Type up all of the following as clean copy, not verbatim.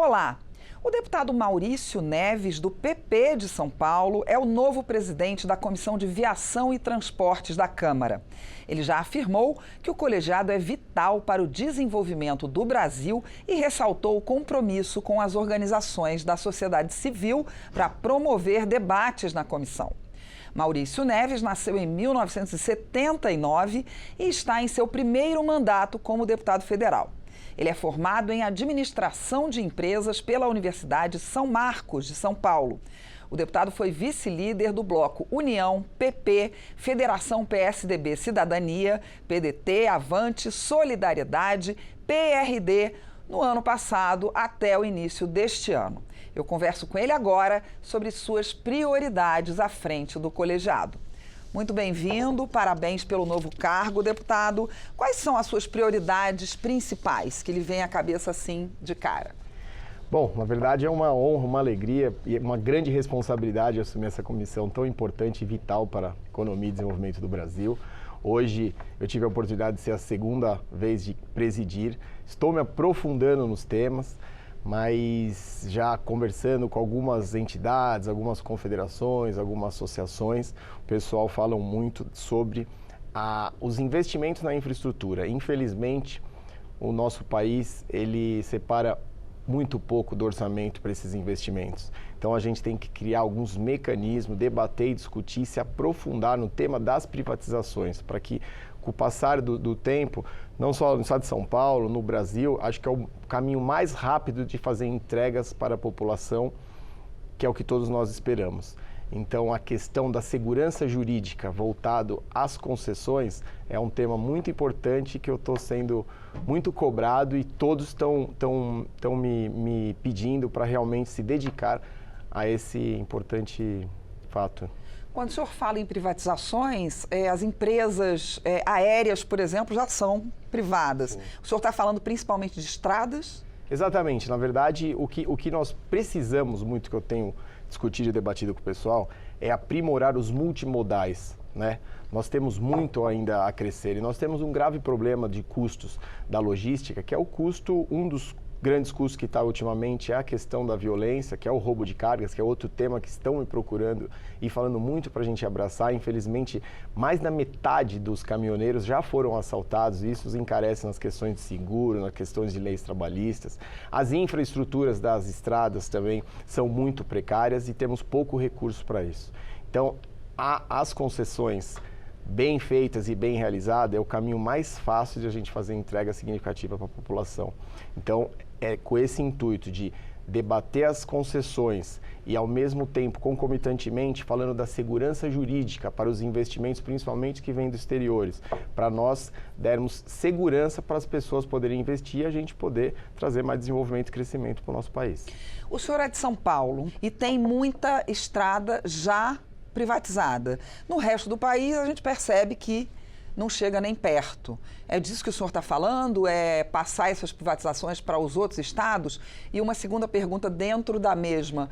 Olá! O deputado Maurício Neves, do PP de São Paulo, é o novo presidente da Comissão de Viação e Transportes da Câmara. Ele já afirmou que o colegiado é vital para o desenvolvimento do Brasil e ressaltou o compromisso com as organizações da sociedade civil para promover debates na comissão. Maurício Neves nasceu em 1979 e está em seu primeiro mandato como deputado federal. Ele é formado em Administração de Empresas pela Universidade São Marcos, de São Paulo. O deputado foi vice-líder do bloco União, PP, Federação PSDB Cidadania, PDT, Avante, Solidariedade, PRD, no ano passado até o início deste ano. Eu converso com ele agora sobre suas prioridades à frente do colegiado. Muito bem-vindo, parabéns pelo novo cargo, deputado. Quais são as suas prioridades principais que lhe vem à cabeça assim de cara? Bom, na verdade é uma honra, uma alegria e uma grande responsabilidade assumir essa comissão tão importante e vital para a economia e desenvolvimento do Brasil. Hoje eu tive a oportunidade de ser a segunda vez de presidir, estou me aprofundando nos temas, mas já conversando com algumas entidades, algumas confederações, algumas associações, o pessoal fala muito sobre os investimentos na infraestrutura. Infelizmente, o nosso país, ele separa muito pouco do orçamento para esses investimentos. Então a gente tem que criar alguns mecanismos, debater e discutir, se aprofundar no tema das privatizações, para que com o passar do tempo, não só no estado de São Paulo, no Brasil, acho que é o caminho mais rápido de fazer entregas para a população, que é o que todos nós esperamos. Então, a questão da segurança jurídica voltado às concessões é um tema muito importante que eu estou sendo muito cobrado e todos estão me pedindo para realmente se dedicar a esse importante fato. Quando o senhor fala em privatizações, as empresas aéreas, por exemplo, já são privadas. Sim. O senhor está falando principalmente de estradas? Exatamente. Na verdade, o que nós precisamos muito, que eu tenho discutido e debatido com o pessoal, é aprimorar os multimodais, né? Nós temos muito ainda a crescer e nós temos um grave problema de custos da logística, que é o custo, um dos grandes custos que está ultimamente é a questão da violência, que é o roubo de cargas, que é outro tema que estão me procurando e falando muito para a gente abraçar. Infelizmente, mais da metade dos caminhoneiros já foram assaltados e isso os encarece nas questões de seguro, nas questões de leis trabalhistas. As infraestruturas das estradas também são muito precárias e temos pouco recurso para isso. Então, as concessões bem feitas e bem realizadas é o caminho mais fácil de a gente fazer entrega significativa para a população. Então, é com esse intuito de debater as concessões e, ao mesmo tempo, concomitantemente, falando da segurança jurídica para os investimentos, principalmente que vêm dos exteriores, para nós dermos segurança para as pessoas poderem investir e a gente poder trazer mais desenvolvimento e crescimento para o nosso país. O senhor é de São Paulo e tem muita estrada já privatizada. No resto do país, a gente percebe que não chega nem perto. É disso que o senhor está falando? É passar essas privatizações para os outros estados? E uma segunda pergunta dentro da mesma.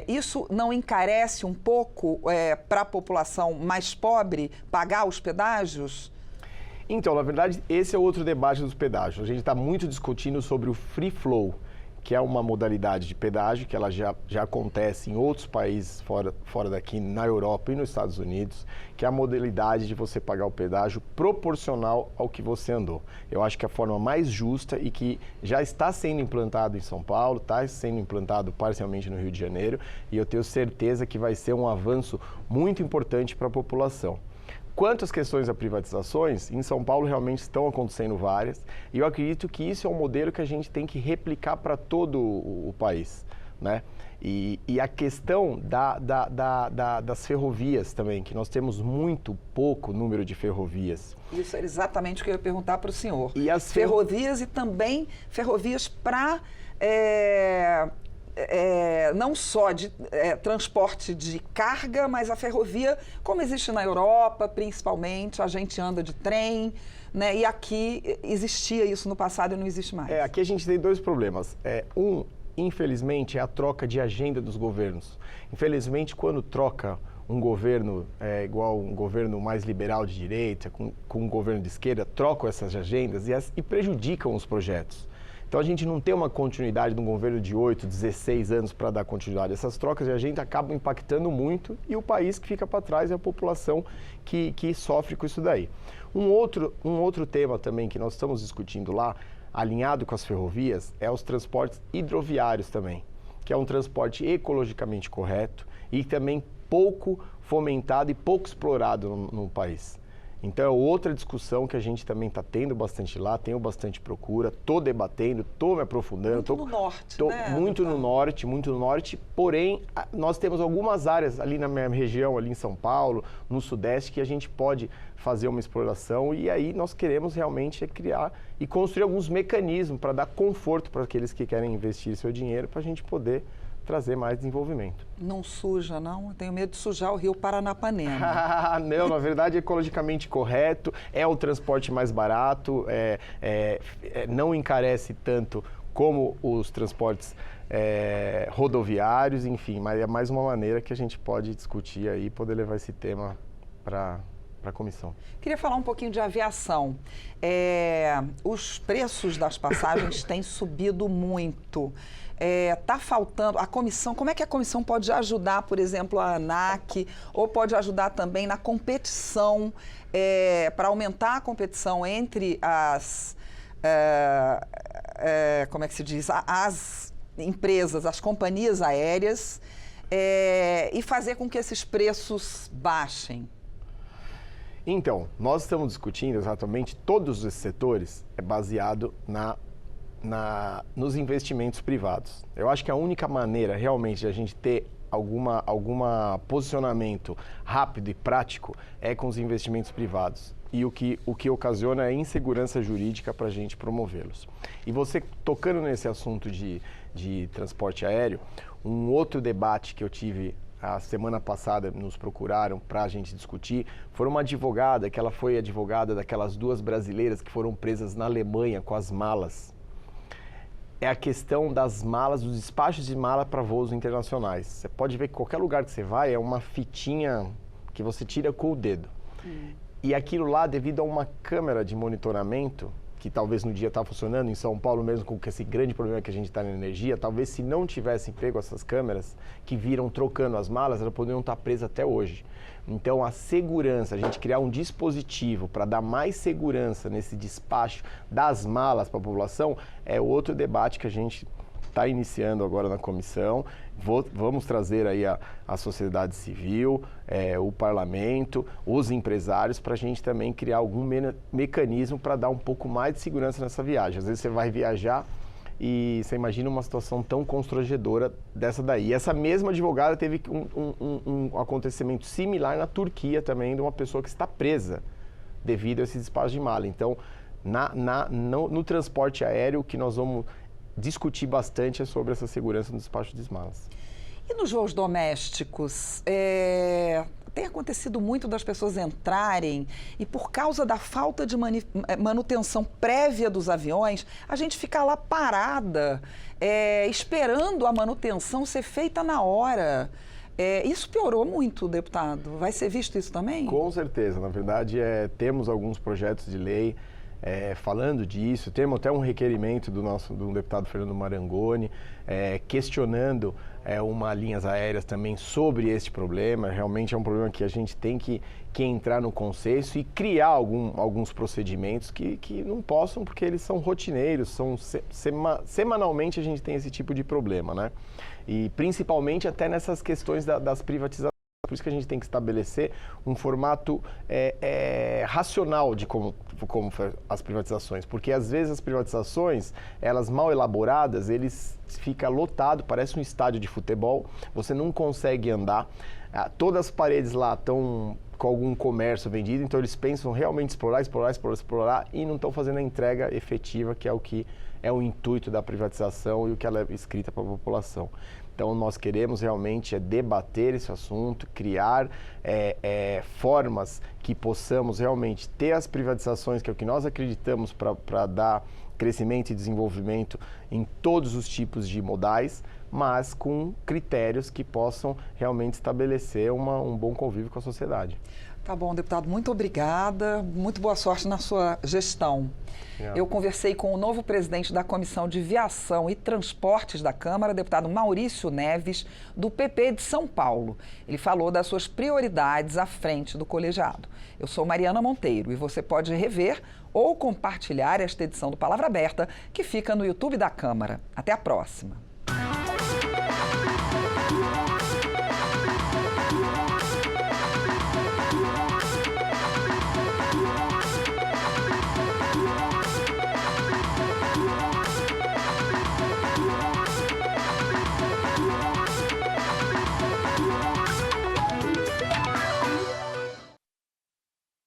Isso não encarece um pouco para a população mais pobre pagar os pedágios? Então, na verdade, esse é outro debate dos pedágios. A gente está muito discutindo sobre o free flow, que é uma modalidade de pedágio que ela já acontece em outros países fora daqui, na Europa e nos Estados Unidos, que é a modalidade de você pagar o pedágio proporcional ao que você andou. Eu acho que é a forma mais justa e que já está sendo implantado em São Paulo, está sendo implantado parcialmente no Rio de Janeiro, e eu tenho certeza que vai ser um avanço muito importante para a população. Quanto às questões das privatizações, em São Paulo realmente estão acontecendo várias, e eu acredito que isso é um modelo que a gente tem que replicar para todo o país, né? E a questão das ferrovias também, que nós temos muito pouco número de ferrovias. Isso era exatamente o que eu ia perguntar para o senhor. E as ferrovias e também ferrovias para... não só de transporte de carga, mas a ferrovia, como existe na Europa, principalmente, a gente anda de trem, né? E aqui existia isso no passado e não existe mais. Aqui a gente tem dois problemas. Infelizmente, é a troca de agenda dos governos. Infelizmente, quando troca um governo igual um governo mais liberal de direita, com um governo de esquerda, trocam essas agendas e prejudicam os projetos. Então a gente não tem uma continuidade de um governo de 8, 16 anos para dar continuidade. Essas trocas de agenda acabam impactando muito e o país que fica para trás é a população que sofre com isso daí. Um outro tema também que nós estamos discutindo lá, alinhado com as ferrovias, é os transportes hidroviários também, que é um transporte ecologicamente correto e também pouco fomentado e pouco explorado no país. Então é outra discussão que a gente também está tendo bastante lá, tenho bastante procura, estou debatendo, estou me aprofundando. Muito no norte, né? Muito no norte, porém nós temos algumas áreas ali na minha região, ali em São Paulo, no Sudeste, que a gente pode fazer uma exploração e aí nós queremos realmente criar e construir alguns mecanismos para dar conforto para aqueles que querem investir seu dinheiro, para a gente poder trazer mais desenvolvimento. Não suja, não? Eu tenho medo de sujar o rio Paranapanema. Não, na verdade é ecologicamente correto, é o transporte mais barato, não encarece tanto como os transportes rodoviários, enfim, mas é mais uma maneira que a gente pode discutir aí e poder levar esse tema para a comissão. Queria falar um pouquinho de aviação. Os preços das passagens têm subido muito. Está faltando, a comissão, como é que a comissão pode ajudar, por exemplo, a ANAC, ou pode ajudar também na competição, para aumentar a competição entre como é que se diz, as empresas, as companhias aéreas, e fazer com que esses preços baixem? Então, nós estamos discutindo exatamente todos esses setores baseado nos investimentos privados. Eu acho que a única maneira realmente de a gente ter algum posicionamento rápido e prático é com os investimentos privados. E o que ocasiona é insegurança jurídica para a gente promovê-los. E você, tocando nesse assunto de transporte aéreo, um outro debate que eu tive a semana passada, nos procuraram para a gente discutir, foi uma advogada, que ela foi advogada daquelas duas brasileiras que foram presas na Alemanha com as malas. É a questão das malas, dos despachos de mala para voos internacionais. Você pode ver que qualquer lugar que você vai é uma fitinha que você tira com o dedo. E aquilo lá, devido a uma câmera de monitoramento, que talvez no dia está funcionando, em São Paulo mesmo, com esse grande problema que a gente está na energia, talvez se não tivessem pego essas câmeras que viram trocando as malas, elas poderiam estar presas até hoje. Então, a segurança, a gente criar um dispositivo para dar mais segurança nesse despacho das malas para a população, é outro debate que a gente está iniciando agora na comissão. Vamos trazer aí a sociedade civil, o parlamento, os empresários, para a gente também criar algum mecanismo para dar um pouco mais de segurança nessa viagem. Às vezes você vai viajar e você imagina uma situação tão constrangedora dessa daí. E essa mesma advogada teve um acontecimento similar na Turquia também, de uma pessoa que está presa devido a esse despacho de mala. Então, no transporte aéreo, o que nós vamos discutir bastante é sobre essa segurança no despacho de malas. E nos voos domésticos, tem acontecido muito das pessoas entrarem e por causa da falta de manutenção prévia dos aviões, a gente fica lá parada, esperando a manutenção ser feita na hora. Isso piorou muito, deputado. Vai ser visto isso também? Com certeza. Na verdade, temos alguns projetos de lei falando disso, temos até um requerimento do deputado Fernando Marangoni, questionando uma linhas aéreas também sobre este problema. Realmente é um problema que a gente tem que entrar no consenso e criar alguns procedimentos que não possam, porque eles são rotineiros, semanalmente a gente tem esse tipo de problema, né? E principalmente até nessas questões das privatizações. Por isso que a gente tem que estabelecer um formato racional de como as privatizações. Porque às vezes as privatizações, elas mal elaboradas, eles ficam lotados, parece um estádio de futebol, você não consegue andar. Todas as paredes lá estão com algum comércio vendido, então eles pensam realmente explorar e não estão fazendo a entrega efetiva, que é o que é o intuito da privatização e o que ela é escrita para a população. Então, nós queremos realmente debater esse assunto, criar formas que possamos realmente ter as privatizações, que é o que nós acreditamos para dar crescimento e desenvolvimento em todos os tipos de modais, mas com critérios que possam realmente estabelecer um bom convívio com a sociedade. Tá bom, deputado, muito obrigada. Muito boa sorte na sua gestão. Eu conversei com o novo presidente da Comissão de Viação e Transportes da Câmara, deputado Maurício Neves, do PP de São Paulo. Ele falou das suas prioridades à frente do colegiado. Eu sou Mariana Monteiro e você pode rever ou compartilhar esta edição do Palavra Aberta, que fica no YouTube da Câmara. Até a próxima.